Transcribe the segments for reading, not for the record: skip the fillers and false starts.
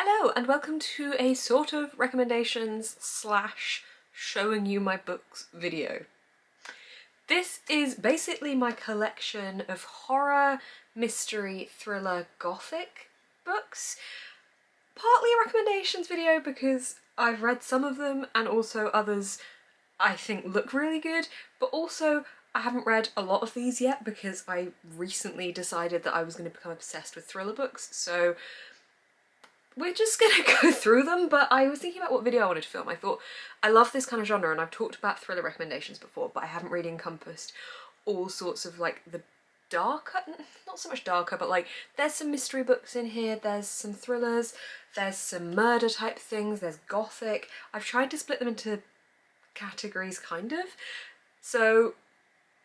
Hello and welcome to a sort of recommendations slash showing you my books video. This is basically my collection of horror, mystery, thriller, gothic books. Partly a recommendations video because I've read some of them and also others I think look really good, but also I haven't read a lot of these yet because I recently decided that I was going to become obsessed with thriller books, so we're just gonna go through them. But I was thinking about what video I wanted to film. I thought I love this kind of genre and I've talked about thriller recommendations before, but I haven't really encompassed all sorts of like the darker, not so much darker, but like there's some mystery books in here, there's some thrillers, there's some murder type things, there's gothic. I've tried to split them into categories kind of. So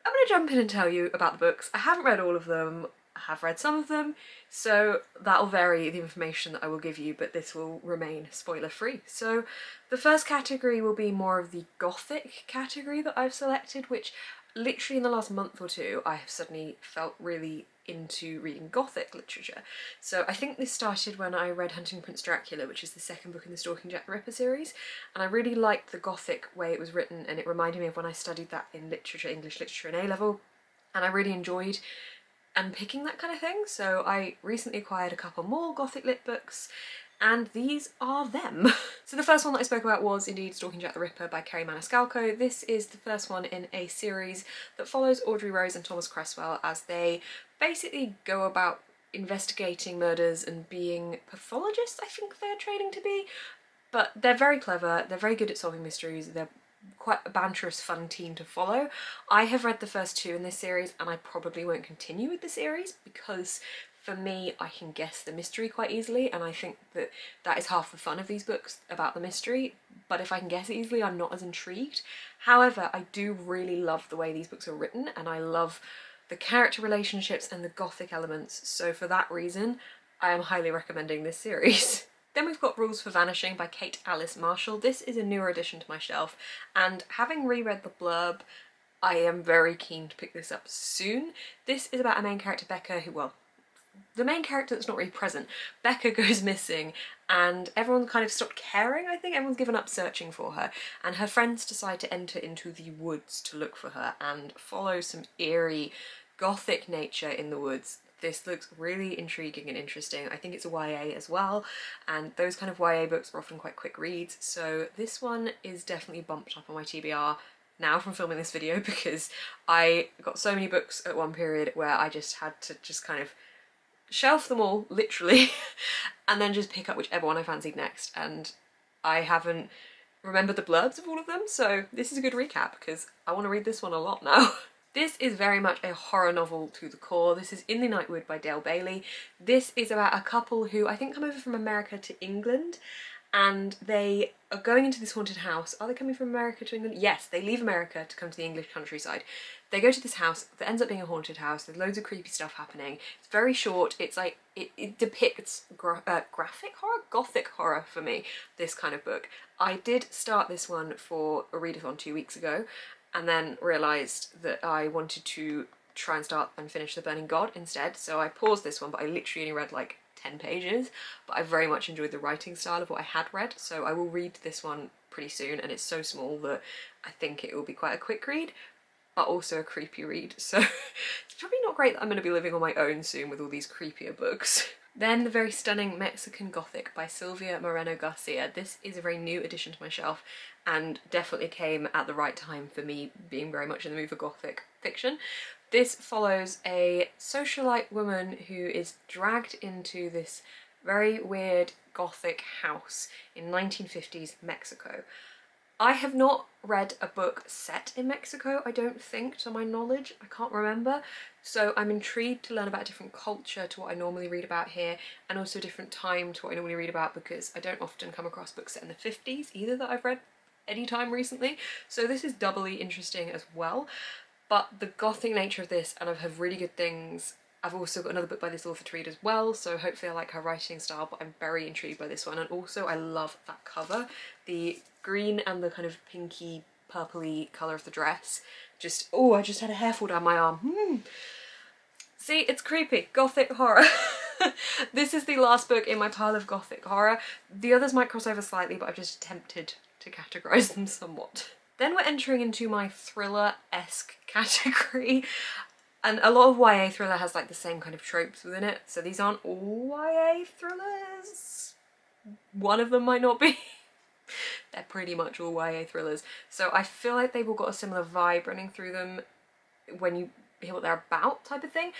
I'm gonna jump in and tell you about the books. I haven't read all of them. I have read some of them, so that'll vary the information that I will give you, but this will remain spoiler free. So the first category will be more of the gothic category that I've selected, which literally in the last month or two I have suddenly felt really into reading gothic literature. So I think this started when I read Hunting Prince Dracula, which is the second book in the Stalking Jack the Ripper series, and I really liked the gothic way it was written, and it reminded me of when I studied that in literature, English literature in A-level, and I really enjoyed unpicking that kind of thing. So I recently acquired a couple more gothic lit books and these are them. So the first one that I spoke about was indeed Stalking Jack the Ripper by Kerry Maniscalco. This is the first one in a series that follows Audrey Rose and Thomas Cresswell as they basically go about investigating murders and being pathologists, I think they're training to be. But they're very clever, they're very good at solving mysteries, they're quite a banterous, fun team to follow. I have read the first two in this series and I probably won't continue with the series because for me I can guess the mystery quite easily, and I think that that is half the fun of these books, about the mystery, but if I can guess it easily I'm not as intrigued. However, I do really love the way these books are written and I love the character relationships and the gothic elements, so for that reason I am highly recommending this series. Then we've got Rules for Vanishing by Kate Alice Marshall. This is a newer addition to my shelf, and having reread the blurb, I am very keen to pick this up soon. This is about a main character, Becca, who, well, the main character that's not really present. Becca goes missing and everyone kind of stopped caring, I think. Everyone's given up searching for her, and her friends decide to enter into the woods to look for her and follow some eerie gothic nature in the woods. This looks really intriguing and interesting. I think it's a YA as well, and those kind of YA books are often quite quick reads, so this one is definitely bumped up on my TBR now from filming this video because I got so many books at one period where I just had to just kind of shelf them all, literally, and then just pick up whichever one I fancied next, and I haven't remembered the blurbs of all of them, so this is a good recap because I want to read this one a lot now. This is very much a horror novel to the core. This is In the Nightwood by Dale Bailey. This is about a couple who I think come over from America to England, and they are going into this haunted house. Are they coming from America to England? Yes, they leave America to come to the English countryside. They go to this house that ends up being a haunted house. There's loads of creepy stuff happening. It's very short. It's like, it depicts graphic horror? Gothic horror for me, this kind of book. I did start this one for a readathon 2 weeks ago, and then realised that I wanted to try and start and finish The Burning God instead, so I paused this one, but I literally only read like 10 pages, but I very much enjoyed the writing style of what I had read, so I will read this one pretty soon, and it's so small that I think it will be quite a quick read, but also a creepy read, so it's probably not great that I'm going to be living on my own soon with all these creepier books. Then the very stunning Mexican Gothic by Silvia Moreno Garcia. This is a very new addition to my shelf and definitely came at the right time for me being very much in the mood for Gothic fiction. This follows a socialite woman who is dragged into this very weird Gothic house in 1950s Mexico. I have not read a book set in Mexico, I don't think, to my knowledge. I can't remember. So I'm intrigued to learn about a different culture to what I normally read about here, and also a different time to what I normally read about, because I don't often come across books set in the 50s either that I've read any time recently. So this is doubly interesting as well. But the gothic nature of this, and I've heard really good things. I've also got another book by this author to read as well, so hopefully I like her writing style, but I'm very intrigued by this one. And also I love that cover. The green and the kind of pinky purpley colour of the dress. Just, oh, I just had a hair fall down my arm. See, it's creepy. Gothic horror. This is the last book in my pile of Gothic horror. The others might cross over slightly, but I've just attempted to categorise them somewhat. Then we're entering into my thriller-esque category. And a lot of YA thriller has like the same kind of tropes within it. So these aren't all YA thrillers. One of them might not be. They're pretty much all YA thrillers. So I feel like they've all got a similar vibe running through them when you hear what they're about type of thing.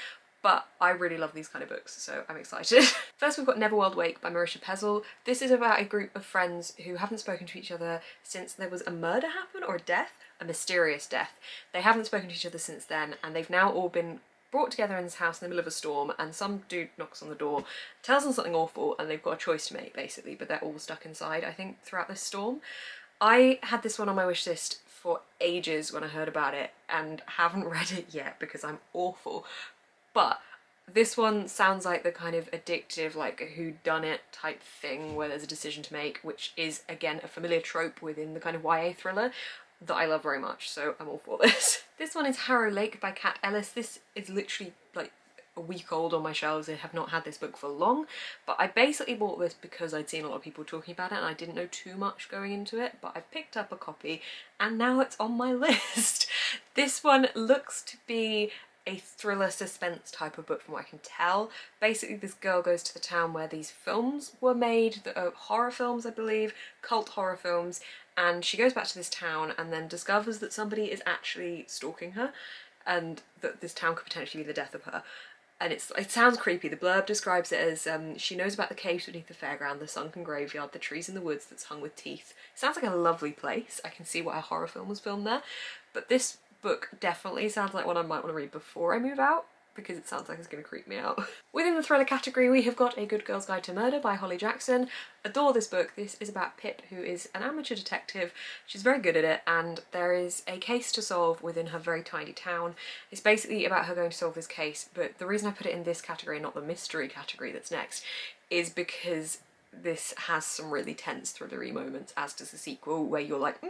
But I really love these kind of books, so I'm excited. First we've got Neverworld Wake by Marisha Pezel. This is about a group of friends who haven't spoken to each other since there was a murder happen, or a death, a mysterious death. They haven't spoken to each other since then, and they've now all been brought together in this house in the middle of a storm, and some dude knocks on the door, tells them something awful, and they've got a choice to make basically, but they're all stuck inside, I think, throughout this storm. I had this one on my wish list for ages when I heard about it, and haven't read it yet because I'm awful. But this one sounds like the kind of addictive, like a whodunit type thing where there's a decision to make, which is, again, a familiar trope within the kind of YA thriller that I love very much, so I'm all for this. This one is Harrow Lake by Kat Ellis. This is literally like a week old on my shelves. I have not had this book for long, but I basically bought this because I'd seen a lot of people talking about it and I didn't know too much going into it, but I picked up a copy and now it's on my list. This one looks to be a thriller suspense type of book from what I can tell. Basically this girl goes to the town where these films were made, that are horror films I believe, cult horror films, and she goes back to this town and then discovers that somebody is actually stalking her and that this town could potentially be the death of her. And it sounds creepy. The blurb describes it as she knows about the caves beneath the fairground, the sunken graveyard, the trees in the woods that's hung with teeth. Sounds like a lovely place. I can see why a horror film was filmed there. But this book definitely sounds like one I might want to read before I move out, because it sounds like it's going to creep me out. Within the thriller category we have got A Good Girl's Guide to Murder by Holly Jackson. Adore this book. This is about Pip, who is an amateur detective. She's very good at it and there is a case to solve within her very tiny town. It's basically about her going to solve this case, but the reason I put it in this category, not the mystery category that's next, is because this has some really tense thrillery moments, as does the sequel, where you're like,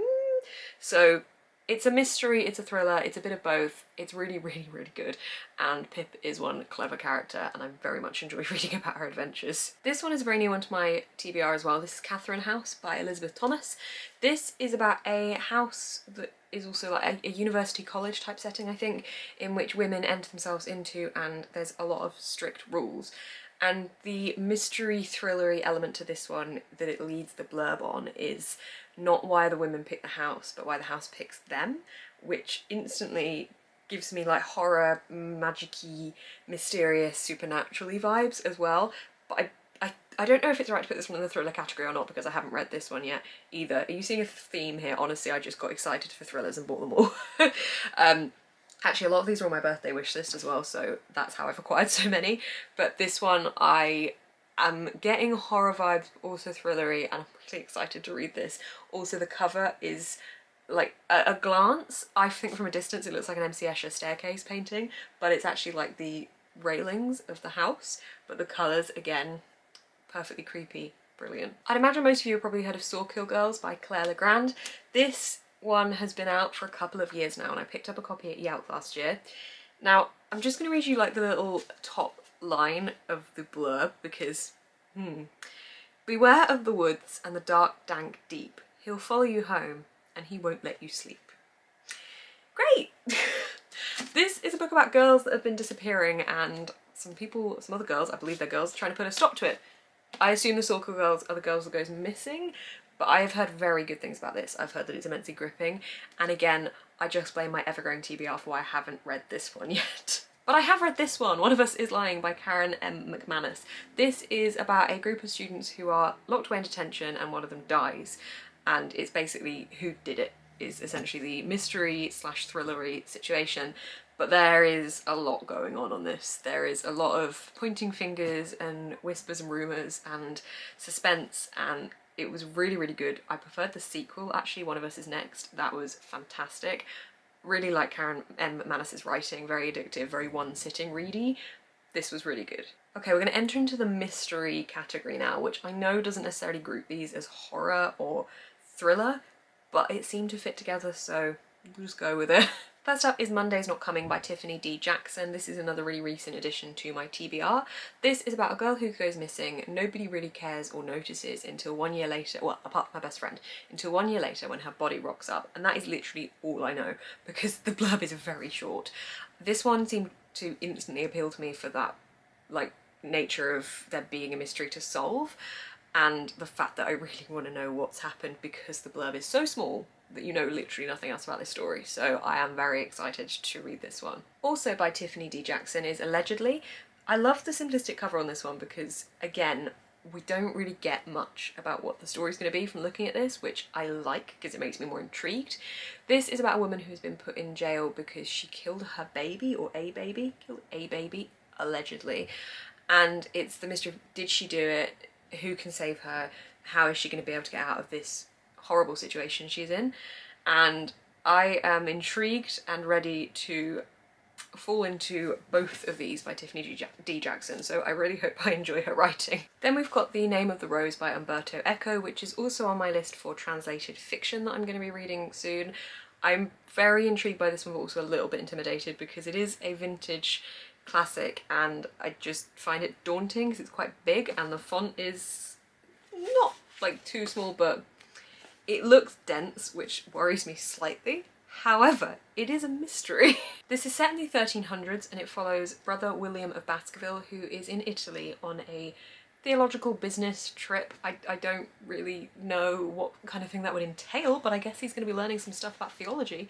So it's a mystery, it's a thriller, it's a bit of both. It's really, really, really good. And Pip is one clever character and I very much enjoy reading about her adventures. This one is a very new one to my TBR as well. This is Catherine House by Elizabeth Thomas. This is about a house that is also like a university college type setting, I think, in which women enter themselves into, and there's a lot of strict rules. And the mystery thrillery element to this one that it leads the blurb on is not why the women pick the house, but why the house picks them, which instantly gives me like horror, magic-y, mysterious, supernaturally vibes as well. But I don't know if it's right to put this one in the thriller category or not, because I haven't read this one yet either. Are you seeing a theme here? Honestly, I just got excited for thrillers and bought them all. Actually, a lot of these are on my birthday wish list as well, so that's how I've acquired so many. But this one, I am getting horror vibes, also thrillery, and I'm really excited to read this. Also, the cover is like, at a glance, I think from a distance it looks like an MC Escher staircase painting, but it's actually like the railings of the house. But the colours, again, perfectly creepy, brilliant. I'd imagine most of you have probably heard of Sawkill Girls by Claire Legrand. This one has been out for a couple of years now and I picked up a copy at Youth last year. Now I'm just going to read you like the little top line of the blurb because beware of the woods and the dark dank deep. He'll follow you home and he won't let you sleep. Great! This is a book about girls that have been disappearing and some other girls, I believe they're girls, are trying to put a stop to it. I assume the Sawkill Girls are the girls that goes missing, but I have heard very good things about this. I've heard that it's immensely gripping, and again, I just blame my ever-growing TBR for why I haven't read this one yet. But I have read this one, One of Us is Lying by Karen M. McManus. This is about a group of students who are locked away in detention and one of them dies, and it's basically who did it is essentially the mystery slash thrillery situation. But there is a lot going on this. There is a lot of pointing fingers and whispers and rumours and suspense, and it was really, really good. I preferred the sequel, actually, One of Us is Next. That was fantastic. Really like Karen M. McManus's writing, very addictive, very one-sitting ready. This was really good. Okay, we're going to enter into the mystery category now, which I know doesn't necessarily group these as horror or thriller, but it seemed to fit together, so we'll just go with it. First up is Monday's Not Coming by Tiffany D. Jackson. This is another really recent addition to my TBR. This is about a girl who goes missing. Nobody really cares or notices until 1 year later, well, apart from my best friend, until 1 year later when her body rocks up. And that is literally all I know because the blurb is very short. This one seemed to instantly appeal to me for that, like, nature of there being a mystery to solve and the fact that I really want to know what's happened because the blurb is so small that you know literally nothing else about this story, so I am very excited to read this one. Also by Tiffany D. Jackson is Allegedly. I love the simplistic cover on this one because, again, we don't really get much about what the story's going to be from looking at this, which I like because it makes me more intrigued. This is about a woman who's been put in jail because she killed her baby, or a baby, killed a baby, allegedly. And it's the mystery of, did she do it? Who can save her? How is she going to be able to get out of this horrible situation she's in? And I am intrigued and ready to fall into both of these by Tiffany D. Jackson, so I really hope I enjoy her writing. Then we've got The Name of the Rose by Umberto Eco, which is also on my list for translated fiction that I'm going to be reading soon. I'm very intrigued by this one, but also a little bit intimidated because it is a vintage classic and I just find it daunting because it's quite big and the font is not like too small, but it looks dense, which worries me slightly. However, it is a mystery. This is set in the 1300s and it follows Brother William of Baskerville, who is in Italy on a theological business trip. I don't really know what kind of thing that would entail, but I guess he's going to be learning some stuff about theology.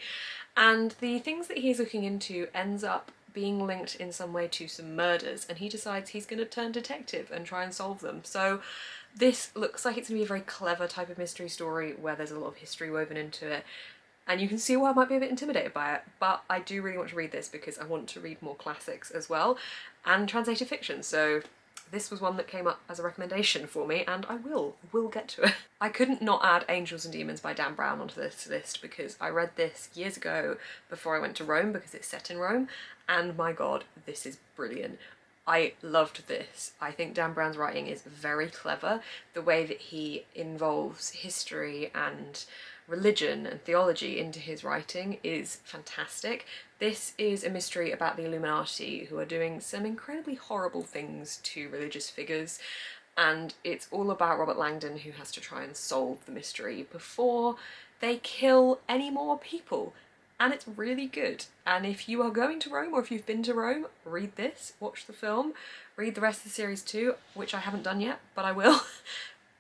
And the things that he's looking into ends up being linked in some way to some murders, and he decides he's going to turn detective and try and solve them. So this looks like it's going to be a very clever type of mystery story where there's a lot of history woven into it, and you can see why I might be a bit intimidated by it, but I do really want to read this because I want to read more classics as well and translated fiction, so this was one that came up as a recommendation for me and I will get to it. I couldn't not add Angels and Demons by Dan Brown onto this list because I read this years ago before I went to Rome because it's set in Rome, and my god, this is brilliant. I loved this. I think Dan Brown's writing is very clever. The way that he involves history and religion and theology into his writing is fantastic. This is a mystery about the Illuminati, who are doing some incredibly horrible things to religious figures, and it's all about Robert Langdon, who has to try and solve the mystery before they kill any more people. And it's really good. And if you are going to Rome, or if you've been to Rome, read this, watch the film, read the rest of the series too, which I haven't done yet, but I will.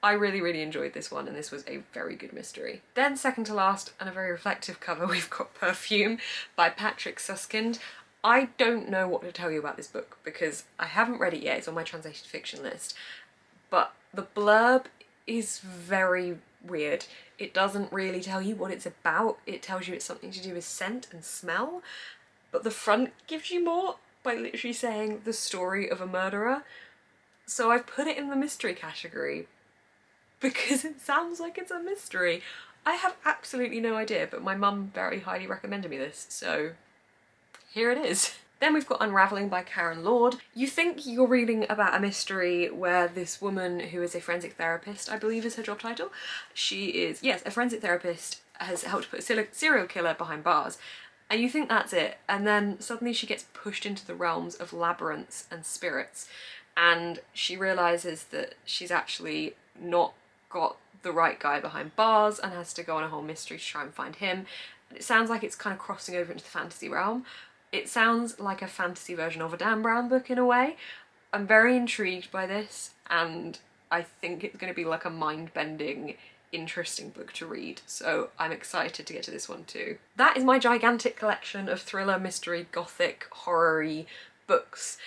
I really enjoyed this one, and this was a very good mystery. Then second to last, and a very reflective cover, we've got Perfume by Patrick Suskind. I don't know what to tell you about this book because I haven't read it yet, it's on my translated fiction list, but the blurb is very weird. It doesn't really tell you what it's about, it tells you it's something to do with scent and smell, but the front gives you more by literally saying the story of a murderer. So I've put it in the mystery category because it sounds like it's a mystery. I have absolutely no idea, but my mum very highly recommended me this, so here it is. Then we've got Unravelling by Karen Lord. You think you're reading about a mystery where this woman who is a forensic therapist, I believe is her job title, she is, yes, a forensic therapist, has helped put a serial killer behind bars, and you think that's it, and then suddenly she gets pushed into the realms of labyrinths and spirits, and she realises that she's actually not got the right guy behind bars and has to go on a whole mystery to try and find him. And it sounds like it's kind of crossing over into the fantasy realm. It sounds like a fantasy version of a Dan Brown book in a way. I'm very intrigued by this, and I think it's going to be like a mind-bending, interesting book to read, so I'm excited to get to this one too. That is my gigantic collection of thriller, mystery, gothic, horror-y books.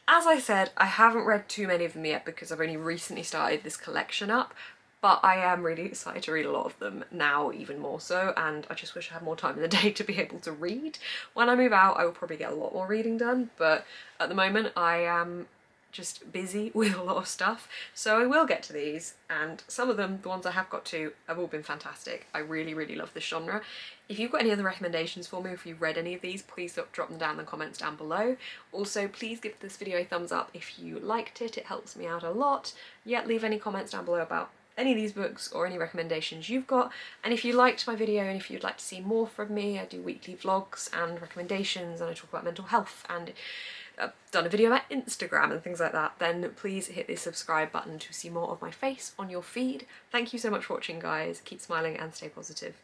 As I said, I haven't read too many of them yet because I've only recently started this collection up, but I am really excited to read a lot of them now, even more so, and I just wish I had more time in the day to be able to read. When I move out, I will probably get a lot more reading done, but at the moment I am just busy with a lot of stuff, so I will get to these, and some of them, the ones I have got to, have all been fantastic. I really love this genre. If you've got any other recommendations for me, if you've read any of these, please drop them down in the comments down below. Also, please give this video a thumbs up if you liked it, it helps me out a lot. Yet leave any comments down below about any of these books or any recommendations you've got. And if you liked my video and if you'd like to see more from me, I do weekly vlogs and recommendations, and I talk about mental health, and I've done a video about Instagram and things like that, then please hit the subscribe button to see more of my face on your feed. Thank you so much for watching, guys. Keep smiling and stay positive.